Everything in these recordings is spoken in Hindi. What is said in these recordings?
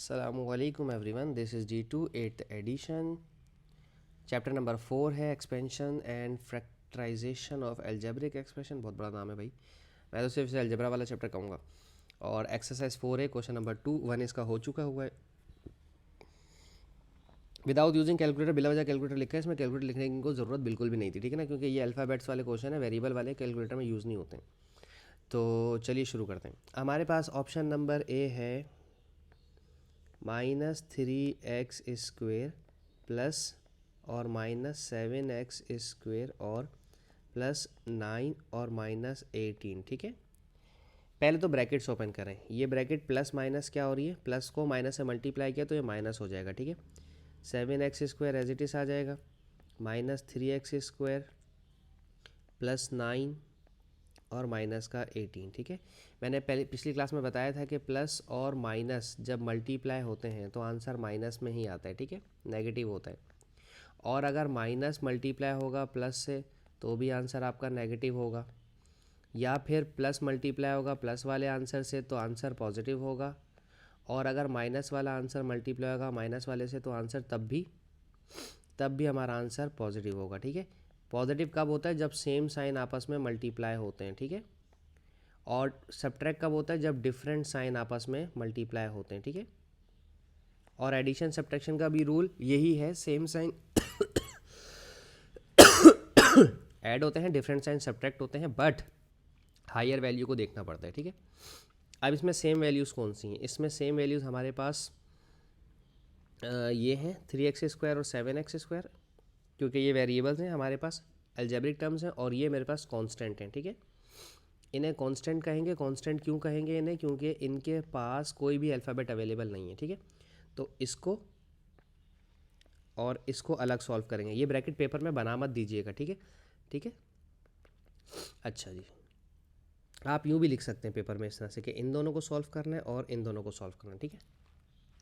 Assalamualaikum everyone, this is D2 8th edition. Chapter number 4 है expansion and factorization of algebraic expression. बहुत बड़ा नाम है भाई, मैं तो सिर्फ एल्जेब्रा वाला चैप्टर कहूँगा। और एक्सरसाइज 4 है, क्वेश्चन नंबर 2 1 इसका हो चुका हुआ है। विदाउट यूजिंग कैलकुलेटर, बिला वजह कैलकुलेटर लिखा है, इसमें कैलकुलेटर लिखने की को ज़रूरत बिल्कुल भी नहीं थी, ठीक है ना, क्योंकि ये अल्फ़ाबेट्स वाले क्वेश्चन है, वेरिएबल वाले कैलकुलेटर में यूज़ नहीं होते हैं। तो चलिए शुरू करते हैं। हमारे पास ऑप्शन नंबर ए है -3x² प्लस और -7x² और +9 और -18, ठीक है। पहले तो ब्रैकेट्स ओपन करें, ये ब्रैकेट प्लस माइनस क्या हो रही है, प्लस को माइनस से मल्टीप्लाई किया तो ये माइनस हो जाएगा, ठीक है। 7x² एज इट इज़ आ जाएगा, -3x² +9 और माइनस का 18, ठीक है। मैंने पहले पिछली क्लास में बताया था कि प्लस और माइनस जब मल्टीप्लाई होते हैं तो आंसर माइनस में ही आता है, ठीक है, नेगेटिव होता है। और अगर माइनस मल्टीप्लाई होगा प्लस से तो भी आंसर आपका नेगेटिव होगा, या फिर प्लस मल्टीप्लाई होगा प्लस वाले आंसर से तो आंसर पॉजिटिव होगा, और अगर माइनस वाला आंसर मल्टीप्लाई होगा माइनस वाले से तो आंसर तब भी हमारा आंसर पॉजिटिव होगा, ठीक है। पॉजिटिव कब होता है, जब सेम साइन आपस में मल्टीप्लाई होते हैं, ठीक है। और सब्ट्रैक्ट कब होता है, जब डिफरेंट साइन आपस में मल्टीप्लाई होते हैं, ठीक है। और एडिशन सब्ट्रैक्शन का भी रूल यही है, सेम साइन ऐड होते हैं, डिफरेंट साइन सब्ट्रैक्ट होते हैं, बट हायर वैल्यू को देखना पड़ता है, ठीक है। अब इसमें सेम वैल्यूज़ कौन सी हैं, इसमें सेम वैल्यूज़ हमारे पास ये हैं 3x² और 7x², क्योंकि ये वेरिएबल्स हैं हमारे पास, अलजेब्रिक टर्म्स हैं, और ये मेरे पास कांस्टेंट हैं, ठीक है। इन्हें कांस्टेंट कहेंगे। कांस्टेंट क्यों कहेंगे इन्हें, क्योंकि इनके पास कोई भी अल्फ़ाबेट अवेलेबल नहीं है, ठीक है। तो इसको और इसको अलग सॉल्व करेंगे, ये ब्रैकेट पेपर में बना मत दीजिएगा, ठीक है, ठीक है। अच्छा जी, आप यूँ भी लिख सकते हैं पेपर में इस तरह से कि इन दोनों को सॉल्व करना है और इन दोनों को सॉल्व करना है, ठीक है।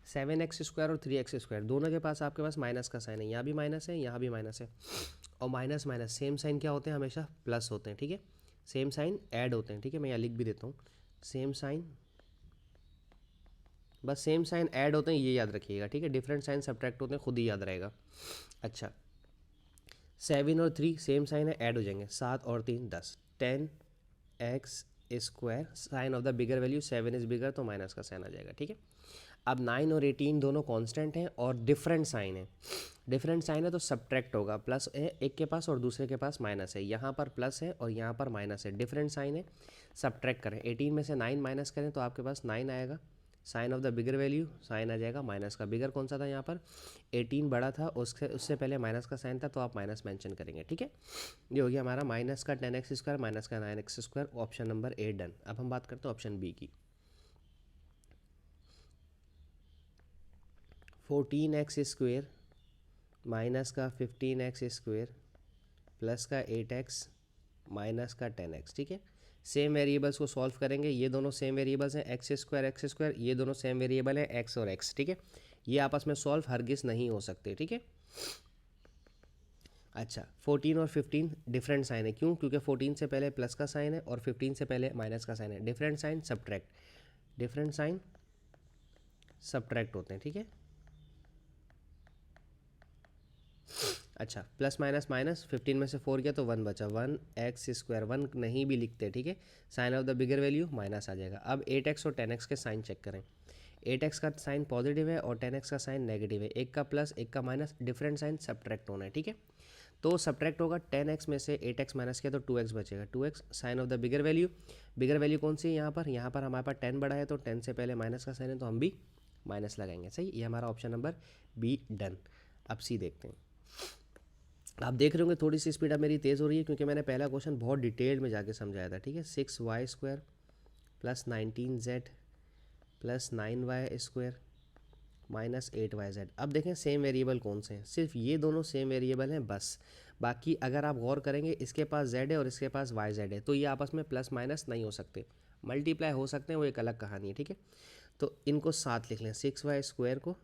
7x² और 3x² दोनों के पास आपके पास माइनस का साइन है, यहाँ भी माइनस है यहाँ भी माइनस है, और माइनस माइनस सेम साइन क्या होते हैं, हमेशा प्लस होते हैं, ठीक है। सेम साइन ऐड होते हैं, ठीक है, मैं यहाँ लिख भी देता हूँ, सेम साइन, बस सेम साइन ऐड होते हैं, ये याद रखिएगा, ठीक है। डिफरेंट साइन सब्ट्रैक्ट होते हैं, खुद ही याद रहेगा। अच्छा, 7 और 3 सेम साइन है, ऐड हो जाएंगे, 7 और 3 10, 10x², sign of the bigger value 7 is bigger तो माइनस का साइन आ जाएगा, ठीक है। अब 9 और 18 दोनों कांस्टेंट हैं और डिफरेंट साइन है, डिफरेंट साइन है तो सब्ट्रैक्ट होगा, प्लस है एक के पास और दूसरे के पास माइनस है, यहाँ पर प्लस है और यहाँ पर माइनस है, डिफरेंट साइन है, सब्ट्रैक्ट करें, 18 में से 9 माइनस करें तो आपके पास 9 आएगा, sign of the bigger value sign आ जाएगा माइनस का। बिगर कौन सा था यहाँ पर, 18 बड़ा था, उससे पहले माइनस का साइन था तो आप माइनस मेंशन करेंगे, ठीक है। ये हो गया हमारा माइनस का 10x² माइनस का 9x², option number A done. अब हम बात करते हैं ऑप्शन बी की। 14x² माइनस का 15x² प्लस का 8x माइनस का 10x, ठीक है। सेम वेरिएबल्स को सॉल्व करेंगे, ये दोनों सेम वेरिएबल्स हैं, x², ये दोनों सेम वेरिएबल हैं, x और x, ठीक है। ये आपस में सॉल्व हरगिज़ नहीं हो सकते, ठीक है। अच्छा, 14 और 15 डिफरेंट साइन है, क्यों, क्योंकि 14 से पहले प्लस का साइन है और 15 से पहले माइनस का साइन है, different sign subtract, different sign subtract होते हैं, ठीक है। अच्छा, प्लस माइनस माइनस, 15 में से 4 गया तो 1 बचा, 1x², 1 नहीं भी लिखते, ठीक है, sign of the bigger value minus आ जाएगा। अब 8x और 10x के साइन चेक करें, 8x का साइन पॉजिटिव है और 10x का साइन नेगेटिव है, एक का प्लस एक का माइनस, डिफरेंट साइन सब्ट्रैक्ट होना है, ठीक है। तो सब्ट्रैक्ट होगा, 10x में से 8x माइनस किया तो 2x बचेगा, 2x sign of the bigger value कौन सी है यहाँ पर हमारे पास 10 बड़ा है तो 10 से पहले माइनस का साइन है तो हम भी माइनस लगाएंगे, सही। ये हमारा ऑप्शन नंबर बी डन। अब सी देखते हैं। आप देख रहे होंगे थोड़ी सी स्पीड अब मेरी तेज़ हो रही है, क्योंकि मैंने पहला क्वेश्चन बहुत डिटेल में जाके समझाया था, ठीक है। 6y² plus 19z plus 9y² minus 8yz। अब देखें सेम वेरिएबल कौन से हैं, सिर्फ ये दोनों सेम वेरिएबल हैं बस, बाकी अगर आप गौर करेंगे इसके पास z है और इसके पास yz है, तो ये आपस में प्लस माइनस नहीं हो सकते, मल्टीप्लाई हो सकते हैं, वो एक अलग कहानी है, ठीक है। तो इनको साथ लिख लें, 6y² को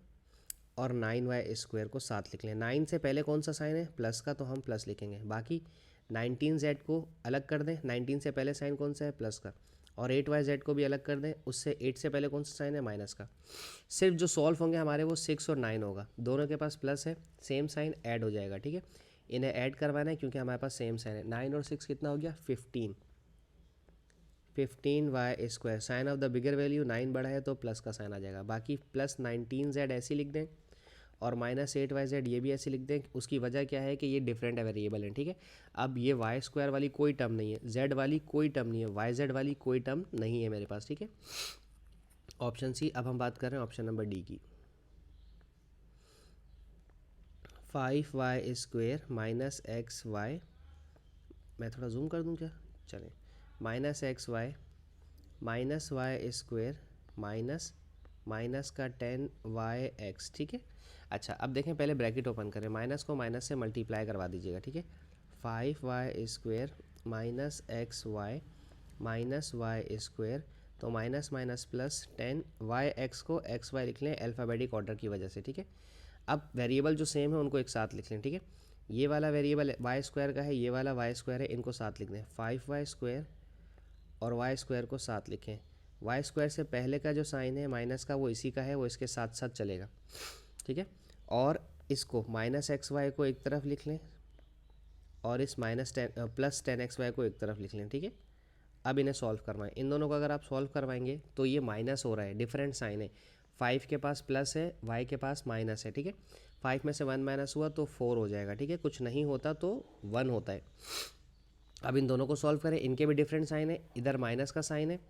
और 9y² को साथ लिख लें। 9 से पहले कौन सा साइन है, प्लस का, तो हम प्लस लिखेंगे। बाकी 19z को अलग कर दें, 19 से पहले साइन कौन सा है, प्लस का, और 8y को भी अलग कर दें, उससे 8 से पहले कौन सा साइन है, माइनस का। सिर्फ जो सॉल्व होंगे हमारे वो 6 और 9 होगा, दोनों के पास प्लस है, सेम साइन ऐड हो जाएगा, ठीक है। इन्हें ऐड करवाना है क्योंकि हमारे पास सेम साइन है। 9 और 6 कितना हो गया, 15 y²। Sign of the bigger value 9 बड़ा है तो प्लस का साइन आ जाएगा। बाकी प्लस 19z ऐसे लिख दें और -8yz ये भी ऐसे लिख दें। उसकी वजह क्या है कि ये डिफरेंट वेरिएबल है, ठीक है। अब ये y² वाली कोई टर्म नहीं है, z वाली कोई टर्म नहीं है, yz वाली कोई टर्म नहीं है मेरे पास, ठीक है। Option C. अब हम बात कर रहे हैं ऑप्शन नंबर डी की। 5y² -xy, मैं थोड़ा जूम कर दूं क्या, चलें, -xy -y² माइनस का 10yx, ठीक है। अच्छा अब देखें, पहले ब्रैकेट ओपन करें, माइनस को माइनस से मल्टीप्लाई करवा दीजिएगा, ठीक है। 5y² -xy तो माइनस माइनस प्लस 10yx को xy लिख लें अल्फ़ाबेटिक ऑर्डर की वजह से, ठीक है। अब वेरिएबल जो सेम है उनको एक साथ लिख लें, ठीक है। ये वाला वेरिएबल y² का है, ये वाला y² है, इनको साथ लिख दें। 5y² और y² को साथ लिखें। y² से पहले का जो साइन है माइनस का वो इसी का है, वो इसके साथ साथ चलेगा, ठीक है। और इसको -xy को एक तरफ लिख लें और इस प्लस 10xy को एक तरफ लिख लें, ठीक है। अब इन्हें सॉल्व करवाएं। इन दोनों को अगर आप सॉल्व करवाएंगे तो ये माइनस हो रहा है, डिफरेंट साइन है। 5 के पास प्लस है, y के पास माइनस है, ठीक है। 5 में से 1 माइनस हुआ तो 4 हो जाएगा, ठीक है। कुछ नहीं होता तो 1 होता है। अब इन दोनों को सॉल्व करें, इनके भी डिफरेंट साइन है, इधर माइनस का साइन है,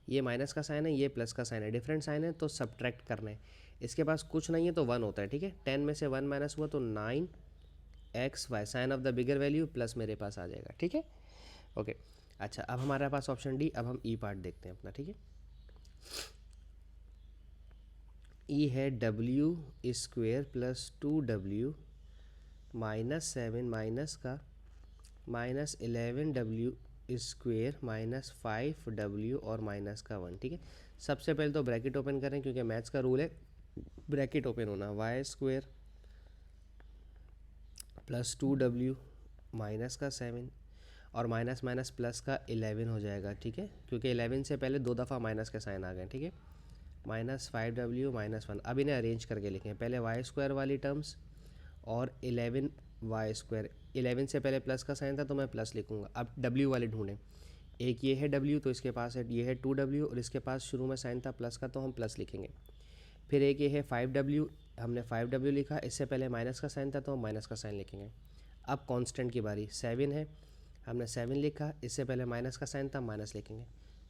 ये माइनस का साइन है, ये प्लस का साइन है, डिफरेंट साइन है तो सब्ट्रैक्ट करना है। इसके पास कुछ नहीं है तो 1 होता है, ठीक है। 10 में से 1 माइनस हुआ तो 9xy, sign of the bigger value plus मेरे पास आ जाएगा, ठीक है। ओके अच्छा, अब हमारे पास ऑप्शन डी। अब हम ई पार्ट देखते हैं अपना, ठीक है। ई है w² + 2w -7 माइनस का -11w² -5w और माइनस का 1, ठीक है। सबसे पहले तो ब्रैकेट ओपन करें क्योंकि मैथ्स का रूल है ब्रैकेट ओपन होना। y² + 2w माइनस का 7 और माइनस माइनस प्लस का 11 हो जाएगा, ठीक है, क्योंकि 11 से पहले 2 दफ़ा माइनस के साइन आ गए, ठीक है। -5w -1। अब इन्हें अरेंज करके लिखें, पहले y² वाली टर्म्स और 11y²। 11 से पहले प्लस का साइन था तो मैं प्लस लिखूँगा। अब w वाले ढूंढें, एक ये है w तो इसके पास है, ये है 2w और इसके पास शुरू में साइन था प्लस का तो हम प्लस लिखेंगे। फिर एक ये है 5w, हमने 5w लिखा, इससे पहले माइनस का साइन था तो हम माइनस का साइन लिखेंगे। अब कांस्टेंट की बारी, 7 है, हमने 7 लिखा, इससे पहले माइनस का साइन था, माइनस लिखेंगे।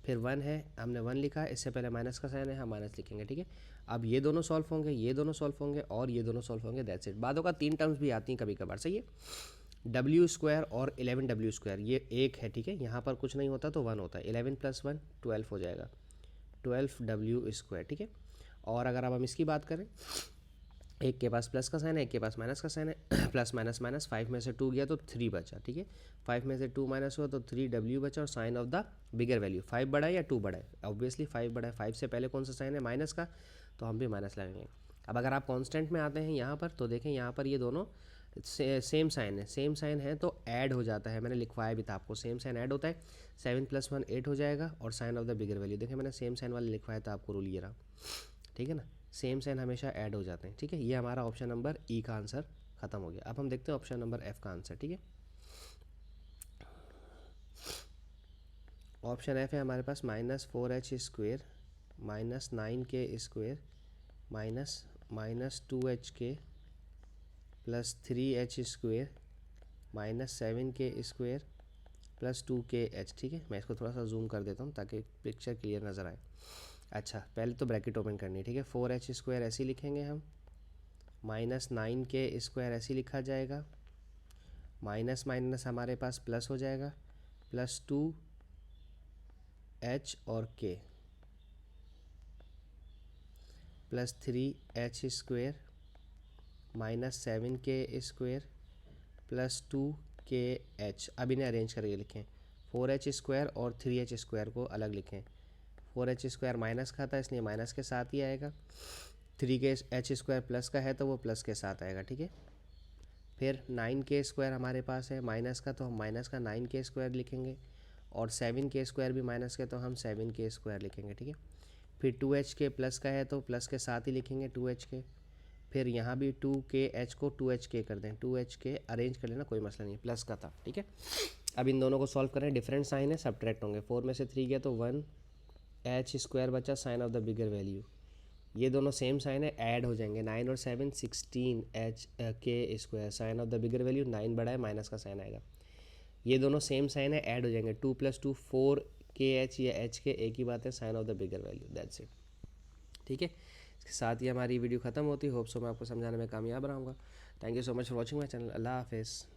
फिर 1 है, हमने 1 लिखा, इससे पहले माइनस का साइन है, हम माइनस लिखेंगे, ठीक है। अब ये दोनों सॉल्व होंगे, ये दोनों सॉल्व होंगे और ये दोनों सॉल्व होंगे, दैट्स इट। बातों का 3 टर्म्स भी आती हैं कभी कभार, सही है। w² और 11w², ये एक है, ठीक है। यहाँ पर कुछ नहीं होता तो 1 होता है। 11 + 1 12 हो जाएगा, 12w², ठीक है। और अगर अब हम इसकी बात करें, एक के पास प्लस का साइन है, एक के पास माइनस का साइन है, प्लस माइनस माइनस, 5 में से 2 गया तो 3 बचा, ठीक है। 5 में से 2 माइनस हुआ तो 3w बचा और sign of the bigger value 5 बड़ा है या 2 बड़ा है, ऑब्वियसली 5 बड़ा है। 5 से पहले कौन सा साइन है, माइनस का, तो हम भी माइनस लगाएंगे। अब अगर आप कांस्टेंट में आते हैं यहाँ पर तो देखें, यहाँ पर ये दोनों सेम साइन है, सेम साइन है तो ऐड हो जाता है। मैंने लिखवाया भी था आपको, सेम साइन ऐड होता है। 7 + 1 8 हो जाएगा और sign of the bigger value, देखें मैंने सेम साइन वाले लिखवाया था आपको, रूल ये रहा, ठीक है ना। सेम साइन हमेशा ऐड हो जाते हैं, ठीक है। ये हमारा ऑप्शन नंबर ई का आंसर खत्म हो गया। अब हम देखते हैं ऑप्शन नंबर एफ का आंसर, ठीक है। ऑप्शन एफ है हमारे पास -4h² -9k² -2hk + 3h² -7k² + 2kh, ठीक है। मैं इसको थोड़ा सा जूम कर देता हूँ ताकि पिक्चर क्लियर नज़र आए। अच्छा पहले तो ब्रैकेट ओपन करनी है, ठीक है। 4h² ऐसे लिखेंगे हम, -9k² ऐसे लिखा जाएगा, माइनस माइनस हमारे पास प्लस हो जाएगा, +2h और k + 3h² -7k² + 2kh। अब इन्हें अरेंज करके लिखें, 4h² और 3h² को अलग लिखें। 4h² माइनस का था इसलिए माइनस के साथ ही आएगा, 3h² प्लस का है तो वो प्लस के साथ आएगा, ठीक है। फिर 9k² हमारे पास है माइनस का, तो हम माइनस का 9k² लिखेंगे और 7k² भी माइनस के तो हम 7k² लिखेंगे, ठीक है। फिर 2h प्लस का है तो प्लस के साथ ही लिखेंगे 2h। फिर यहाँ भी 2kh को 2hk कर दें, 2hk अरेंज कर लेना, कोई मसला नहीं, प्लस का था, ठीक है। अब इन दोनों को सॉल्व करें, डिफरेंट साइन है, सब्ट्रैक्ट होंगे। 4 में से 3 गया तो 1h² बचा, sign of the bigger value. ये दोनों सेम साइन है, ऐड हो जाएंगे, 9 और 7 16h_k², sign of the bigger value 9 बड़ा है, माइनस का साइन आएगा। ये दोनों सेम साइन है, ऐड हो जाएंगे, 2 + 2 4kh या hk, एक ही बात है, sign of the bigger value, that's it, ठीक है। इसके साथ ही हमारी वीडियो ख़त्म होती है। होप सो मैं आपको समझाने में कामयाब रहूँगा। Thank you so much for watching my channel. Allah हाफिज़।